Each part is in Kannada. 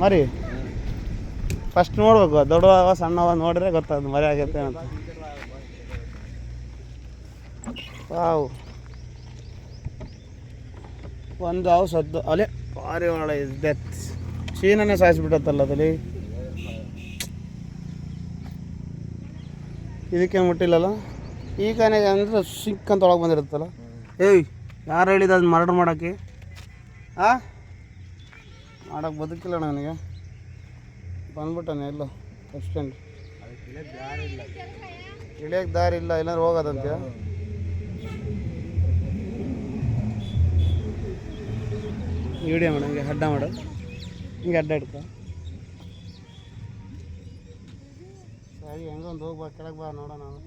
ಮರಿ ಫಸ್ಟ್ ನೋಡ್ಬೇಕು, ದೊಡ್ಡವ ಸಣ್ಣವ ನೋಡಿದ್ರೆ ಗೊತ್ತಾಗ್ತದೆ ಮರಿ ಆಗೈತೆ ಅಂತ. ವಾವ್, ಒಂದು ಹಾವು ಸದ್ದು ಅಲೆ ಭಾರಿ ಒಳ್ಳೆ ಡೆತ್. ಚೀನನೇ ಸಾಯಿಸ್ಬಿಟ್ಟತ್ತಲ್ಲ ಅದಲ್ಲಿ. ಇದಕ್ಕೆ ಮುಟ್ಟಿಲ್ಲಲ್ಲ ಈ ಕಾನೆಗೆ ಅಂದರೆ ಸಿಕ್ಕಂತ ಒಳಗೆ ಬಂದಿರುತ್ತಲ್ಲ. ಏಯ್, ಯಾರು ಹೇಳಿದ ಅದು ಮರ್ಡರ್ ಮಾಡೋಕ್ಕೆ? ಮಾಡೋಕ್ಕೆ ಬದುಕಿಲ್ಲ ನನಗೆ. ಬಂದ್ಬಿಟ್ಟಾನೆ ಎಲ್ಲೋ ಬಸ್ ಸ್ಟ್ಯಾಂಡ್. ಇಳಿಯೋಕ್ಕೆ ದಾರಿ ಇಲ್ಲ, ಏನಾದ್ರು ಹೋಗೋದಂತೆ. ವಿಡಿಯೋ ಮಾಡು, ಹಿಂಗೆ ಅಡ್ಡ ಮಾಡು, ಹಿಂಗೆ ಅಡ್ಡ ಇಡ್ಕ. ಸರಿ, ಹೆಂಗೊಂದು ಹೋಗ್ಬಾ, ಕೆಳಗೆ ಬಾ ನೋಡೋಣ. ನಾನು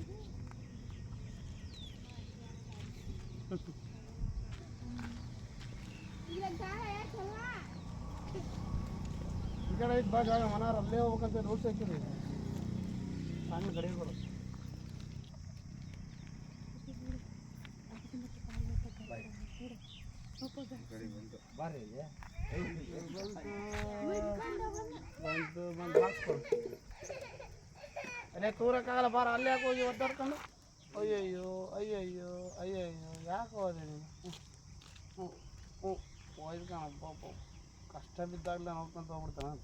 ಈ ಕಡೆ ಐತೆ ಬಾ ಜಾಗ, ಮನಾರ ಅಲ್ಲೇ ಹೋಗ್ಬೇಕಂತ ರೂಲ್ಸ್ ಹಾಕಿರಿ. ಸಣ್ಣ ಗಡಿಗಳು ಬಂದು ಹಾಕ್ಸ್ಕೊಂಡು ಅಲ್ಲೇ ತೂರಕ್ಕಾಗಲ್ಲ. ಬಾರ ಅಲ್ಲೇ ಯಾಕೆ ಹೋಗಿ ಒದ್ದಾಡ್ಕೊಂಡು. ಅಯ್ಯಯ್ಯೋ ಅಯ್ಯಯ್ಯೋ ಅಯ್ಯಯ್ಯೋ, ಯಾಕೆ ಹೋದೆ ನೀನು? ಹೋಯ್ದು ಕಾಣಪ್ಪ, ಕಷ್ಟ ಬಿದ್ದಾಗಲೇ ನೋಡ್ಕೊಂತ ಹೋಗ್ಬಿಡ್ತಾನೆ.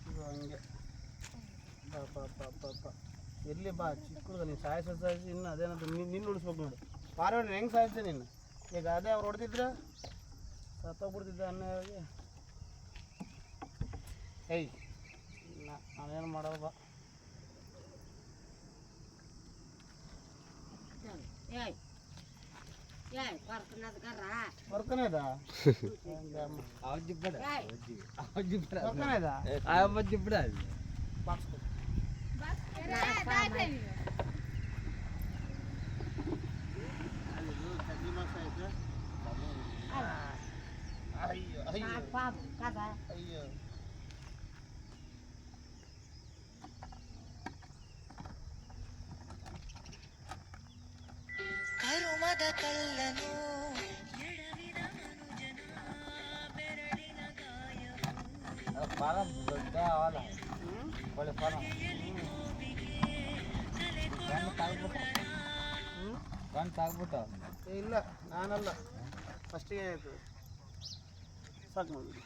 ಇದು ಹಂಗೆ ಬಾ ಎಲ್ಲಿ ಬಾ ಚಿಕ್ಕ ಹುಡುಗ, ನೀನು ಸಾಯಿಸಿ ಇನ್ನು ಅದೇನಂತ ನಿನ್ನ ಉಳಿಸ್ಬೇಕು ನೋಡು. ಪಾರೋಣ ಹೆಂಗೆ ಸಾಯಿಸ್ತೆ ನೀನು? ಈಗ ಅದೇ ಅವ್ರು ಹೊಡೆದಿದ್ರೆ ಸತ್ತೋಗ್ಬಿಡ್ತಿದ್ದೆ ಅನ್ನೋವಾಗಿ. ಏಯ್, ನಾನೇನು ಮಾಡೋದು ಬಾ. ಬರ್ತಾನೇದಾ ಅಯ್ಯೋ ಕರುಮದ ಕಳ್ಳನು ಎಡವಿದ ಮನುಜನ ಬೆರಳಿನ ಗಾಯವು ಫಾರಂ ದೊಡ್ಡ ಅವಲ್ಲ ಒಳ್ಳೆ ಫಾರಂ ಗಂಟಾಗ್ಬಿಟ್ಟ. ಇಲ್ಲ ನಾನಲ್ಲ, ಫಸ್ಟಿಗೆ ಆಯಿತು ಸಾಕು ನೋಡಿ.